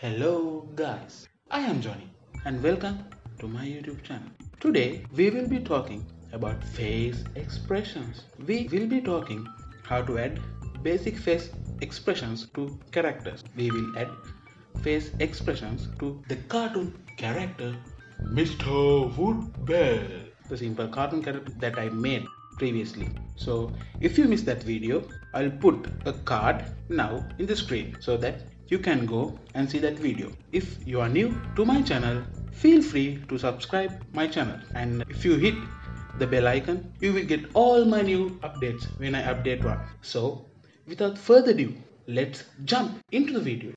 Hello guys, I am Jonny and welcome to my YouTube channel. Today we will be talking about face expressions. We will be talking how to add basic face expressions to characters. We will add face expressions to the cartoon character Mr. Woodbell, the simple cartoon character that I made previously. So if you missed that video, I'll put a card now in the screen so that you can go and see that video. If you are new to my channel, feel free to subscribe my channel, and if you hit the bell icon, you will get all my new updates when I update one. So without further ado, let's jump into the video.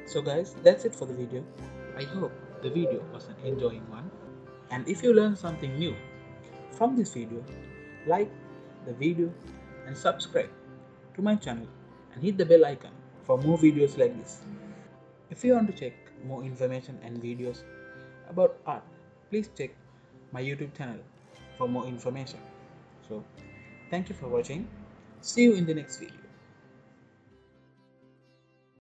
So guys, that's it for the video. I hope the video was an enjoying one. And if you learned something new from this video, like the video and subscribe to my channel and hit the bell icon for more videos like this. If you want to check more information and videos about art, please check my YouTube channel for more information. So, thank you for watching. See you in the next video.